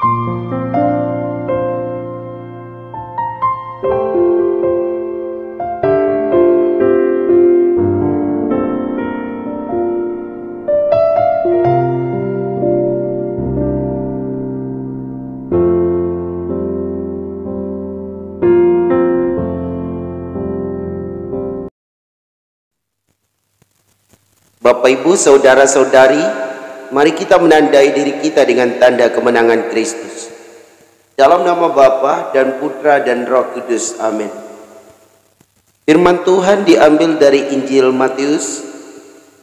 Bapak, Ibu, saudara-saudari, mari kita menandai diri kita dengan tanda kemenangan Kristus. Dalam nama Bapa dan Putra dan Roh Kudus. Amin. Firman Tuhan diambil dari Injil Matius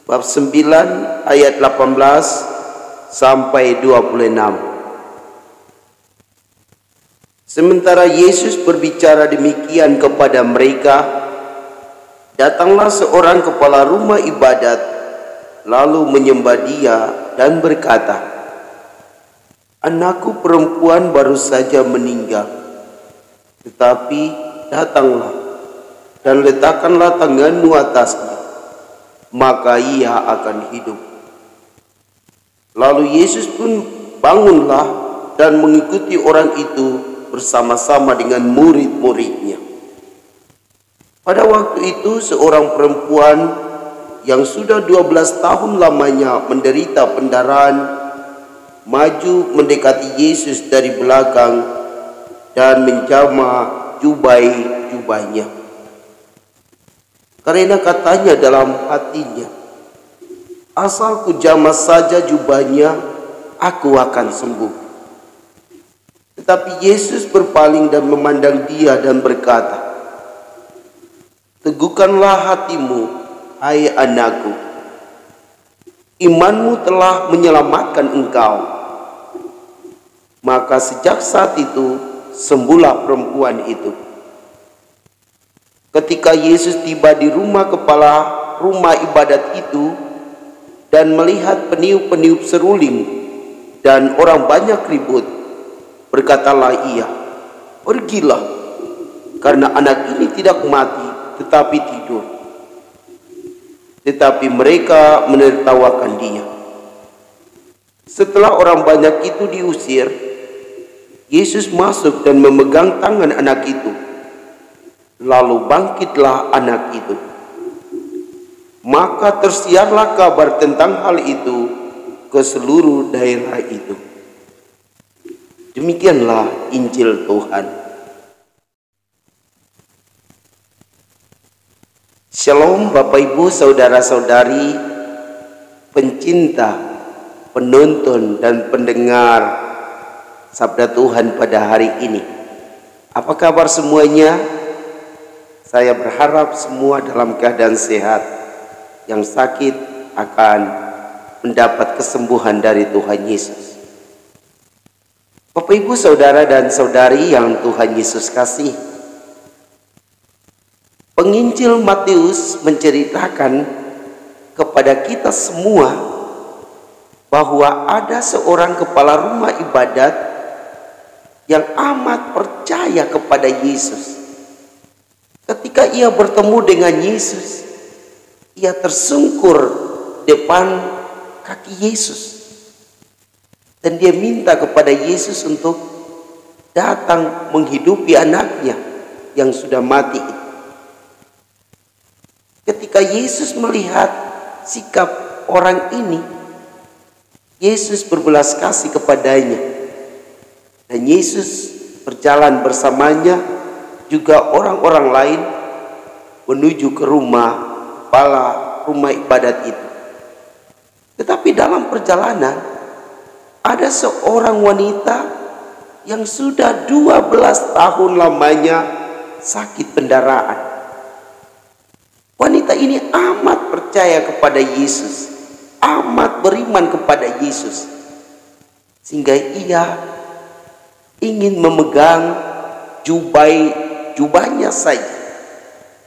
bab 9 ayat 18 sampai 26. Sementara Yesus berbicara demikian kepada mereka, datanglah seorang kepala rumah ibadat lalu menyembah Dia dan berkata, "Anakku perempuan baru saja meninggal, tetapi datanglah dan letakkanlah tanganmu atasnya, maka ia akan hidup." Lalu Yesus pun bangunlah dan mengikuti orang itu bersama-sama dengan murid-muridnya. Pada waktu itu seorang perempuan yang sudah 12 tahun lamanya menderita pendarahan maju mendekati Yesus dari belakang dan menjamah jubahnya. Karena katanya dalam hatinya, "Asal ku jamah saja jubahnya, aku akan sembuh." Tetapi Yesus berpaling dan memandang dia dan berkata, "Teguhkanlah hatimu, hai anakku, imanmu telah menyelamatkan engkau." Maka sejak saat itu sembuhlah perempuan itu. Ketika Yesus tiba di rumah kepala rumah ibadat itu dan melihat peniup-peniup seruling dan orang banyak ribut, berkatalah Ia, "Pergilah, karena anak ini tidak mati tetapi tidur." Tetapi mereka menertawakan Dia. Setelah orang banyak itu diusir, Yesus masuk dan memegang tangan anak itu. Lalu bangkitlah anak itu. Maka tersiarlah kabar tentang hal itu ke seluruh daerah itu. Demikianlah Injil Tuhan. Shalom Bapak, Ibu, saudara-saudari, pencinta, penonton dan pendengar Sabda Tuhan pada hari ini. Apa kabar semuanya? Saya berharap semua dalam keadaan sehat. Yang sakit akan mendapat kesembuhan dari Tuhan Yesus. Bapak, Ibu, saudara dan saudari yang Tuhan Yesus kasih, Penginjil Matius menceritakan kepada kita semua bahwa ada seorang kepala rumah ibadat yang amat percaya kepada Yesus. Ketika ia bertemu dengan Yesus, ia tersungkur depan kaki Yesus dan dia minta kepada Yesus untuk datang menghidupi anaknya yang sudah mati. Ketika Yesus melihat sikap orang ini, Yesus berbelas kasih kepadanya. Dan Yesus berjalan bersamanya juga orang-orang lain menuju ke rumah kepala rumah ibadat itu. Tetapi dalam perjalanan ada seorang wanita yang sudah 12 tahun lamanya sakit pendarahan. Wanita ini amat percaya kepada Yesus, amat beriman kepada Yesus, sehingga ia ingin memegang jubahnya saja.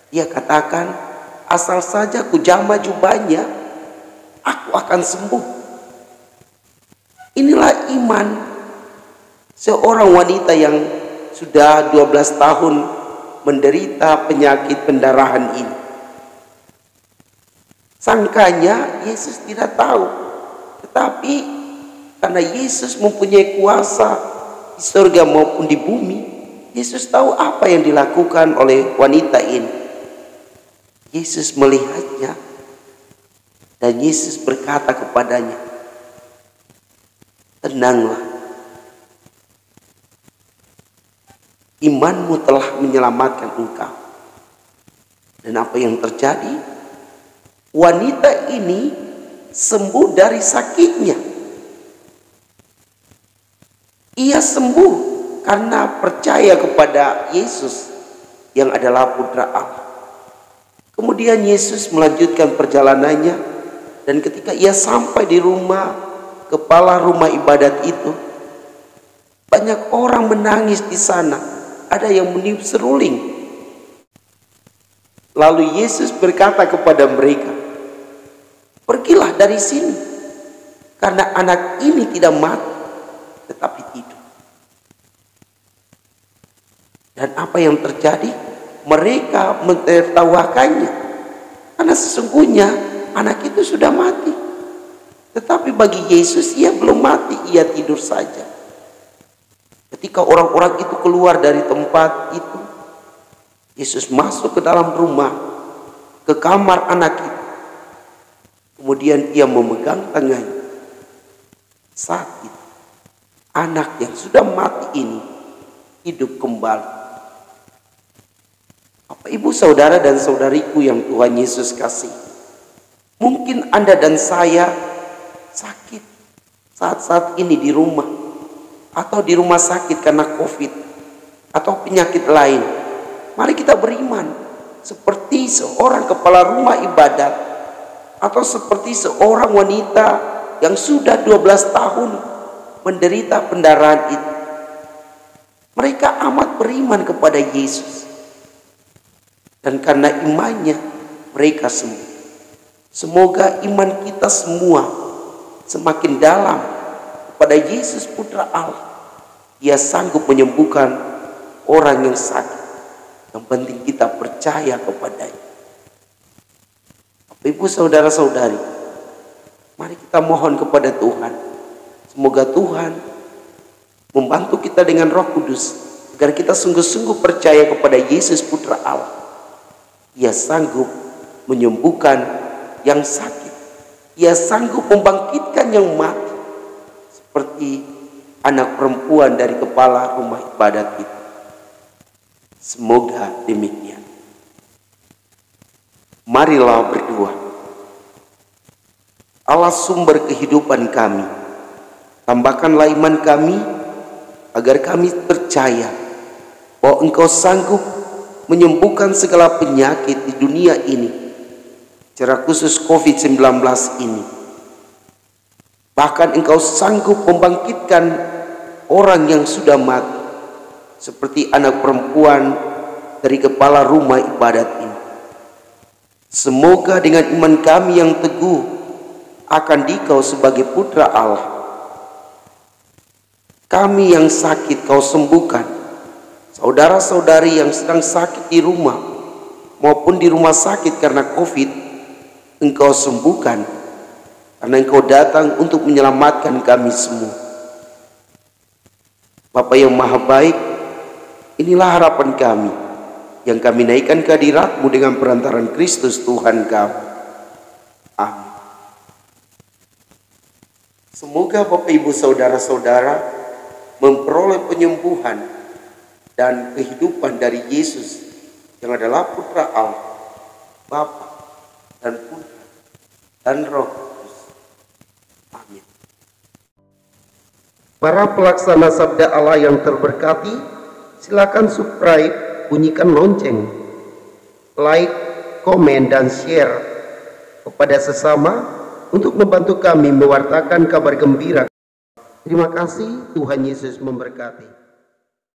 Ia katakan, "Asal saja ku jamah jubahnya, aku akan sembuh." Inilah iman seorang wanita yang sudah 12 tahun menderita penyakit pendarahan ini. Sangkanya Yesus tidak tahu, tetapi karena Yesus mempunyai kuasa di surga maupun di bumi. Yesus tahu apa yang dilakukan oleh wanita ini. Yesus melihatnya dan Yesus berkata kepadanya, tenanglah, imanmu telah menyelamatkan engkau. Dan apa yang terjadi? Wanita ini sembuh dari sakitnya. Ia sembuh karena percaya kepada Yesus yang adalah Putra Allah. Kemudian Yesus melanjutkan perjalanannya, dan ketika ia sampai di rumah kepala rumah ibadat itu, banyak orang menangis di sana. Ada yang meniup seruling. Lalu Yesus berkata kepada mereka, pergilah dari sini, karena anak ini tidak mati, tetapi tidur. Dan apa yang terjadi? Mereka mentertawakannya, karena sesungguhnya anak itu sudah mati. Tetapi bagi Yesus, ia belum mati, ia tidur saja. Ketika orang-orang itu keluar dari tempat itu, Yesus masuk ke dalam rumah, ke kamar anak itu. Kemudian ia memegang tangannya. Saat itu, anak yang sudah mati ini hidup kembali. Bapak, Ibu, saudara dan saudariku yang Tuhan Yesus kasih, mungkin Anda dan saya sakit saat-saat ini di rumah, atau di rumah sakit karena COVID atau penyakit lain. Mari kita beriman seperti seorang kepala rumah ibadat, atau seperti seorang wanita yang sudah 12 tahun menderita pendarahan itu. Mereka amat beriman kepada Yesus, dan karena imannya mereka sembuh. Semoga iman kita semua semakin dalam kepada Yesus Putra Allah. Ia sanggup menyembuhkan orang yang sakit. Yang penting kita percaya kepadanya. Bapak, Ibu, saudara-saudari, mari kita mohon kepada Tuhan. Semoga Tuhan membantu kita dengan Roh Kudus, agar kita sungguh-sungguh percaya kepada Yesus Putra Allah. Ia sanggup menyembuhkan yang sakit. Ia sanggup membangkitkan yang mati, seperti anak perempuan dari kepala rumah ibadat itu. Semoga demikian. Marilah berdoa. Allah, sumber kehidupan kami, tambahkanlah iman kami agar kami percaya bahwa Engkau sanggup menyembuhkan segala penyakit di dunia ini, secara khusus COVID-19 ini. Bahkan Engkau sanggup membangkitkan orang yang sudah mati, seperti anak perempuan dari kepala rumah ibadat ini. Semoga dengan iman kami yang teguh akan Dikau sebagai Putra Allah, kami yang sakit Kau sembuhkan. Saudara-saudari yang sedang sakit di rumah maupun di rumah sakit karena COVID, Engkau sembuhkan, karena Engkau datang untuk menyelamatkan kami semua. Bapa yang Maha Baik, inilah harapan kami yang kami naikkan ke hadirat-Mu dengan perantaran Kristus Tuhan kami. Amin. Semoga Bapak, Ibu, saudara-saudara memperoleh penyembuhan dan kehidupan dari Yesus yang adalah Putra Allah, Bapa dan Putra dan Roh Kudus. Amin. Para pelaksana sabda Allah yang terberkati, silakan subscribe, bunyikan lonceng, like, komen, dan share kepada sesama untuk membantu kami mewartakan kabar gembira. Terima kasih, Tuhan Yesus memberkati.